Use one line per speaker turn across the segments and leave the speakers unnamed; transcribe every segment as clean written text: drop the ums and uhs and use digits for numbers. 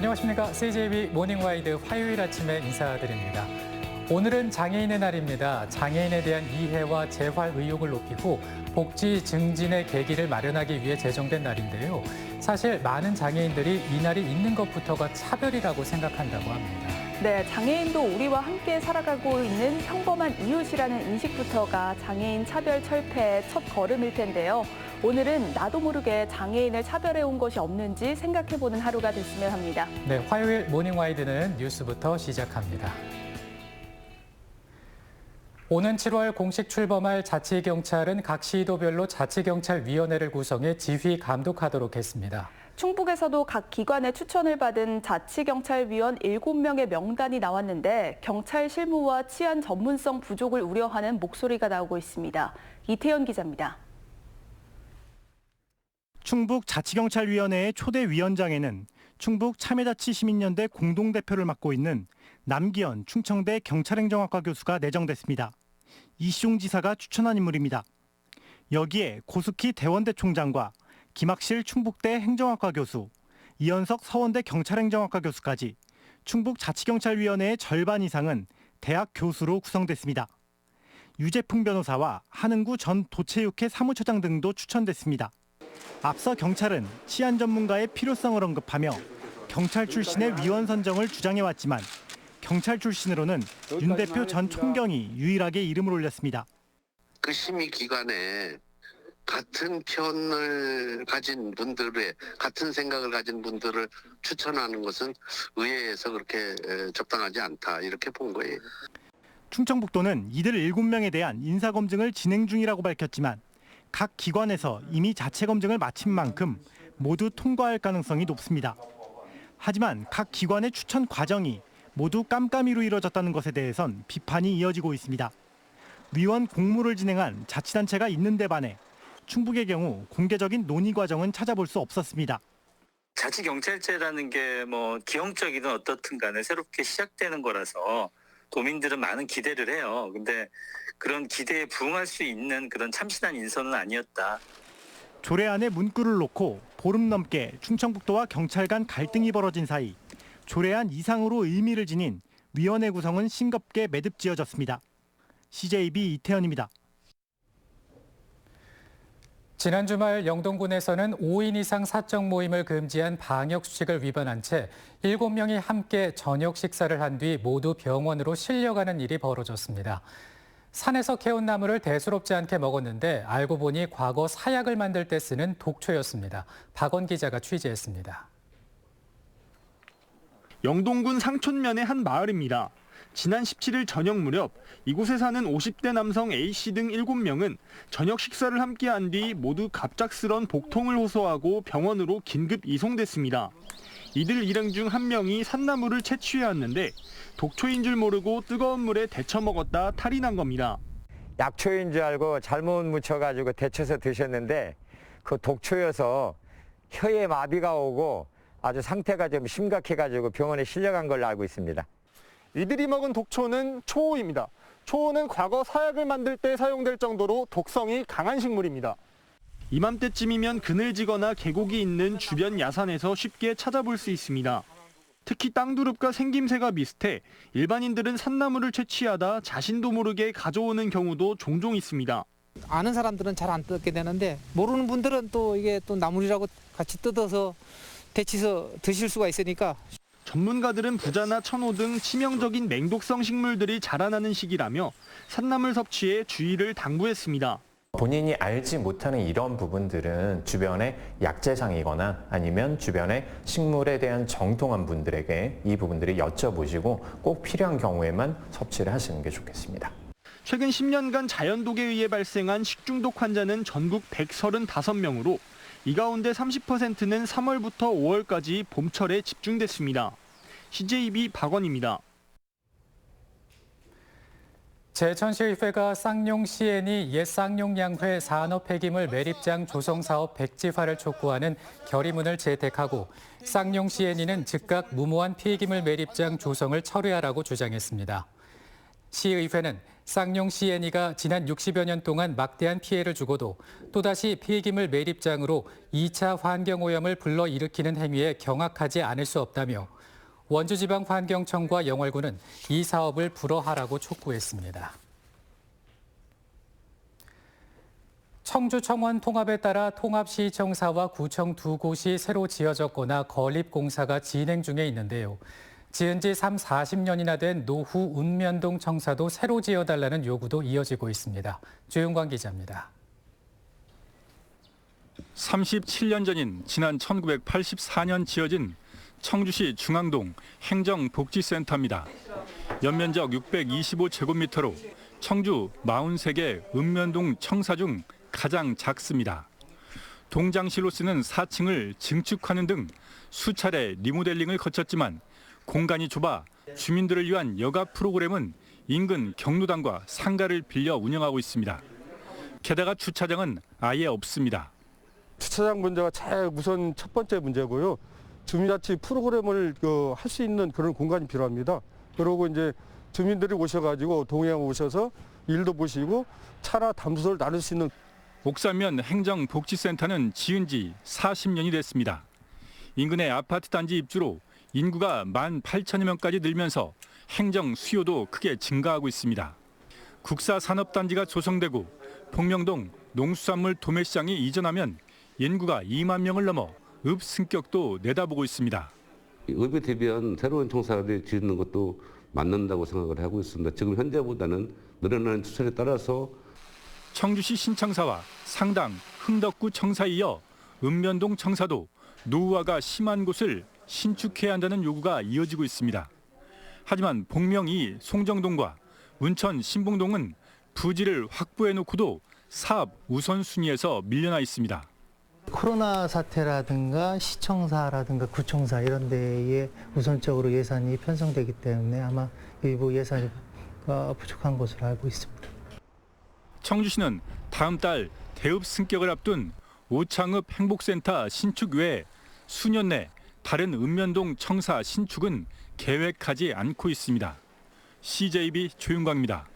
안녕하십니까. CJB 모닝와이드 화요일 아침에 인사드립니다. 오늘은 장애인의 날입니다. 장애인에 대한 이해와 재활 의욕을 높이고 복지 증진의 계기를 마련하기 위해 제정된 날인데요. 사실 많은 장애인들이 이 날이 있는 것부터가 차별이라고 생각한다고 합니다.
네, 장애인도 우리와 함께 살아가고 있는 평범한 이웃이라는 인식부터가 장애인 차별 철폐의 첫 걸음일 텐데요. 오늘은 나도 모르게 장애인을 차별해온 것이 없는지 생각해보는 하루가 됐으면 합니다.
네, 화요일 모닝와이드는 뉴스부터 시작합니다. 오는 7월 공식 출범할 자치경찰은 각 시도별로 자치경찰위원회를 구성해 지휘 감독하도록 했습니다.
충북에서도 각 기관의 추천을 받은 자치경찰위원 7명의 명단이 나왔는데 경찰 실무와 치안 전문성 부족을 우려하는 목소리가 나오고 있습니다. 이태현 기자입니다.
충북 자치경찰위원회의 초대 위원장에는 충북 참여자치시민연대 공동대표를 맡고 있는 남기현 충청대 경찰행정학과 교수가 내정됐습니다. 이시종 지사가 추천한 인물입니다. 여기에 고숙희 대원대 총장과 김학실 충북대 행정학과 교수, 이현석 서원대 경찰행정학과 교수까지 충북 자치경찰위원회의 절반 이상은 대학 교수로 구성됐습니다. 유재풍 변호사와 한흥구 전 도체육회 사무처장 등도 추천됐습니다. 앞서 경찰은 치안 전문가의 필요성을 언급하며 경찰 출신의 위원 선정을 주장해왔지만 경찰 출신으로는 윤 대표 전 총경이 유일하게 이름을 올렸습니다.
그 심의 기관에 같은 편을 가진 분들의 같은 생각을 가진 분들을 추천하는 것은 의회에서 그렇게 적당하지 않다 이렇게 본 거예요.
충청북도는 이들 7명에 대한 인사검증을 진행 중이라고 밝혔지만 각 기관에서 이미 자체 검증을 마친 만큼 모두 통과할 가능성이 높습니다. 하지만 각 기관의 추천 과정이 모두 깜깜이로 이뤄졌다는 것에 대해선 비판이 이어지고 있습니다. 위원 공모를 진행한 자치단체가 있는 데 반해 충북의 경우 공개적인 논의 과정은 찾아볼 수 없었습니다.
자치경찰제라는 게 기형적이든 어떻든 간에 새롭게 시작되는 거라서 도민들은 많은 기대를 해요. 근데 그런 기대에 부응할 수 있는 그런 참신한 인선은 아니었다.
조례 안에 문구를 놓고 보름 넘게 충청북도와 경찰 간 갈등이 벌어진 사이 조례안 이상으로 의미를 지닌 위원회 구성은 싱겁게 매듭지어졌습니다. CJB 이태현입니다.
지난 주말 영동군에서는 5인 이상 사적 모임을 금지한 방역 수칙을 위반한 채 7명이 함께 저녁 식사를 한 뒤 모두 병원으로 실려가는 일이 벌어졌습니다. 산에서 캐온 나무를 대수롭지 않게 먹었는데 알고 보니 과거 사약을 만들 때 쓰는 독초였습니다. 박원 기자가 취재했습니다.
영동군 상촌면의 한 마을입니다. 지난 17일 저녁 무렵 이곳에 사는 50대 남성 A씨 등 7명은 저녁 식사를 함께한 뒤 모두 갑작스런 복통을 호소하고 병원으로 긴급 이송됐습니다. 이들 일행 중 한 명이 산나물을 채취해왔는데 독초인 줄 모르고 뜨거운 물에 데쳐 먹었다 탈이 난 겁니다.
약초인 줄 알고 잘못 묻혀가지고 데쳐서 드셨는데 그 독초여서 혀에 마비가 오고 아주 상태가 좀 심각해가지고 병원에 실려간 걸로 알고 있습니다.
이들이 먹은 독초는 초호입니다. 초호는 과거 사약을 만들 때 사용될 정도로 독성이 강한 식물입니다.
이맘때쯤이면 그늘지거나 계곡이 있는 주변 야산에서 쉽게 찾아볼 수 있습니다. 특히 땅두릅과 생김새가 비슷해 일반인들은 산나물을 채취하다 자신도 모르게 가져오는 경우도 종종 있습니다.
아는 사람들은 잘 안 뜯게 되는데 모르는 분들은 또 이게 또 나물이라고 같이 뜯어서 데치서 드실 수가 있으니까.
전문가들은 부자나 천호 등 치명적인 맹독성 식물들이 자라나는 시기라며 산나물 섭취에 주의를 당부했습니다.
본인이 알지 못하는 이런 부분들은 주변에 약재상이거나 아니면 주변에 식물에 대한 정통한 분들에게 이 부분들을 여쭤보시고 꼭 필요한 경우에만 섭취를 하시는 게 좋겠습니다.
최근 10년간 자연독에 의해 발생한 식중독 환자는 전국 135명으로 이 가운데 30%는 3월부터 5월까지 봄철에 집중됐습니다. CJB 박원입니다.
제천시의회가 쌍용시엔이 옛 쌍용양회 산업 폐기물 매립장 조성 사업 백지화를 촉구하는 결의문을 채택하고 쌍용시엔이는 즉각 무모한 폐기물 매립장 조성을 철회하라고 주장했습니다. 시의회는 쌍용시엔이가 지난 60여 년 동안 막대한 피해를 주고도 또다시 폐기물 매립장으로 2차 환경오염을 불러일으키는 행위에 경악하지 않을 수 없다며 원주지방환경청과 영월군은 이 사업을 불허하라고 촉구했습니다. 청주 청원 통합에 따라 통합시청사와 구청 두 곳이 새로 지어졌거나 건립공사가 진행 중에 있는데요. 지은 지 40년이나 된 노후 읍면동 청사도 새로 지어달라는 요구도 이어지고 있습니다. 조용관 기자입니다.
37년 전인 지난 1984년 지어진 청주시 중앙동 행정복지센터입니다. 연면적 625제곱미터로 청주 43개 읍면동 청사 중 가장 작습니다. 동장실로 쓰는 4층을 증축하는 등 수차례 리모델링을 거쳤지만 공간이 좁아 주민들을 위한 여가 프로그램은 인근 경로당과 상가를 빌려 운영하고 있습니다. 게다가 주차장은 아예 없습니다.
주차장 문제가 제일 우선 첫 번째 문제고요. 주민자치 프로그램을 할 수 있는 그런 공간이 필요합니다. 그리고 이제 주민들이 오셔가지고 동행 오셔서 일도 보시고 차나 담소를 나눌 수 있는
옥산면 행정복지센터는 지은 지 40년이 됐습니다. 인근의 아파트 단지 입주로 인구가 18,000여 명까지 늘면서 행정 수요도 크게 증가하고 있습니다. 국사산업단지가 조성되고 복명동 농수산물 도매시장이 이전하면 인구가 2만 명을 넘어 읍 승격도 내다보고 있습니다.
읍에 대비한 새로운 청사를 짓는 것도 맞는다고 생각을 하고 있습니다. 지금 현재보다는 늘어나는 추세에 따라서
청주시 신청사와 상당, 흥덕구 청사에 이어 읍면동 청사도 노후화가 심한 곳을 신축해야 한다는 요구가 이어지고 있습니다. 하지만 복명 2 송정동과 운천 신봉동은 부지를 확보해놓고도 사업 우선순위에서 밀려나 있습니다.
코로나 사태라든가 시청사라든가 구청사 이런 데에 우선적으로 예산이 편성되기 때문에 아마 일부 예산이 부족한 것으로 알고 있습니다.
청주시는 다음 달 대읍 승격을 앞둔 오창읍 행복센터 신축 외에 수년 내 다른 읍면동 청사 신축은 계획하지 않고 있습니다. CJB 조윤광입니다.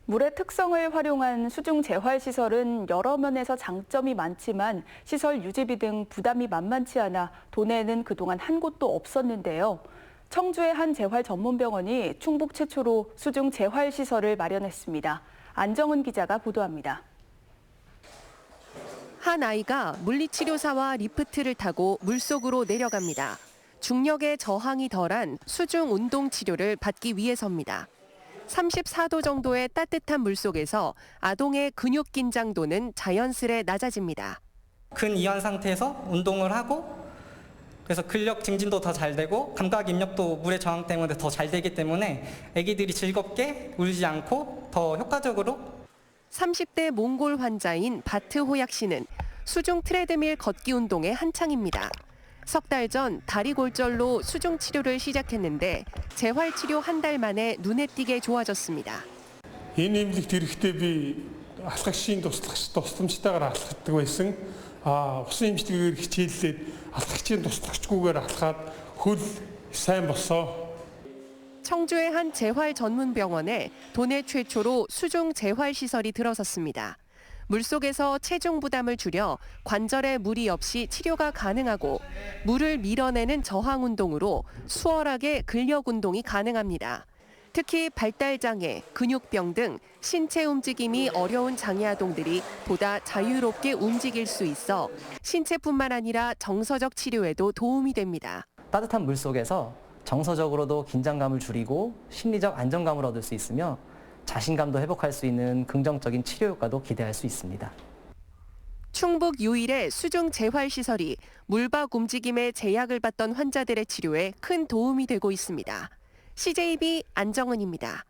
물의 특성을 활용한 수중 재활시설은 여러 면에서 장점이 많지만 시설 유지비 등 부담이 만만치 않아 도내에는 그동안 한 곳도 없었는데요. 청주의 한 재활 전문병원이 충북 최초로 수중 재활시설을 마련했습니다. 안정은 기자가 보도합니다.
한 아이가 물리치료사와 리프트를 타고 물속으로 내려갑니다. 중력의 저항이 덜한 수중 운동 치료를 받기 위해서입니다. 34도 정도의 따뜻한 물속에서 아동의 근육 긴장도는 자연스레 낮아집니다.
근이완 상태에서 운동을 하고 그래서 근력 증진도 더 잘 되고 감각 입력도 물의 저항 때문에 더 잘 되기 때문에 아기들이 즐겁게 울지 않고 더 효과적으로
30대 몽골 환자인 바트호약 씨는 수중 트레드밀 걷기 운동에 한창입니다. 석 달 전 다리 골절로 수중 치료를 시작했는데 재활 치료 한 달 만에 눈에 띄게 좋아졌습니다.
Энэ эмнэлэгт ирэхдээ би алхагчийн тусламжтайгаар алхдаг байсан. Усан эмчилгээгээр хичээллээд алхагчийн туслагчгүйгээр алхаад хөл сайн болсон.
청주의 한 재활 전문 병원에 도내 최초로 수중 재활 시설이 들어섰습니다. 물속에서 체중 부담을 줄여 관절에 무리 없이 치료가 가능하고 물을 밀어내는 저항 운동으로 수월하게 근력 운동이 가능합니다. 특히 발달장애, 근육병 등 신체 움직임이 어려운 장애 아동들이 보다 자유롭게 움직일 수 있어 신체뿐만 아니라 정서적 치료에도 도움이 됩니다.
따뜻한 물속에서 정서적으로도 긴장감을 줄이고 심리적 안정감을 얻을 수 있으며 자신감도 회복할 수 있는 긍정적인 치료 효과도 기대할 수 있습니다.
충북 유일의 수중 재활시설이 물박 움직임에 제약을 받던 환자들의 치료에 큰 도움이 되고 있습니다. CJB 안정은입니다.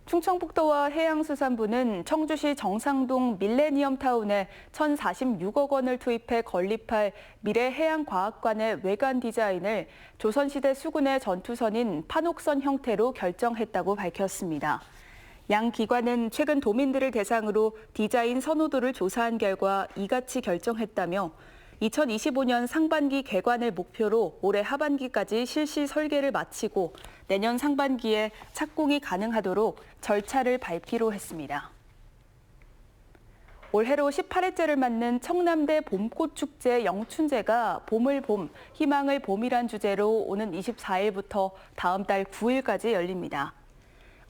충청북도와 해양수산부는 청주시 정상동 밀레니엄타운에 1,046억 원을 투입해 건립할 미래해양과학관의 외관 디자인을 조선시대 수군의 전투선인 판옥선 형태로 결정했다고 밝혔습니다. 양 기관은 최근 도민들을 대상으로 디자인 선호도를 조사한 결과 이같이 결정했다며 2025년 상반기 개관을 목표로 올해 하반기까지 실시 설계를 마치고 내년 상반기에 착공이 가능하도록 절차를 밟기로 했습니다. 올해로 18회째를 맞는 청남대 봄꽃축제 영춘제가 봄을 봄, 희망을 봄이란 주제로 오는 24일부터 다음 달 9일까지 열립니다.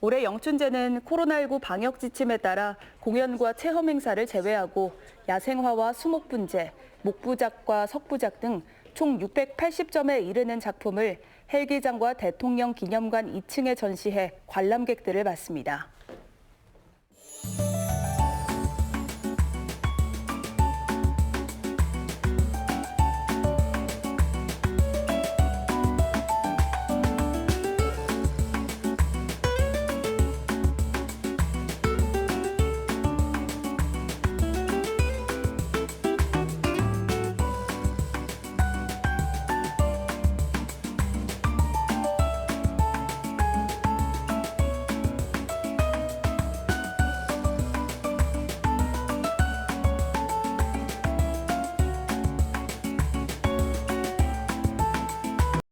올해 영춘제는 코로나19 방역 지침에 따라 공연과 체험 행사를 제외하고 야생화와 수목분재, 목부작과 석부작 등 총 680점에 이르는 작품을 헬기장과 대통령 기념관 2층에 전시해 관람객들을 맞습니다.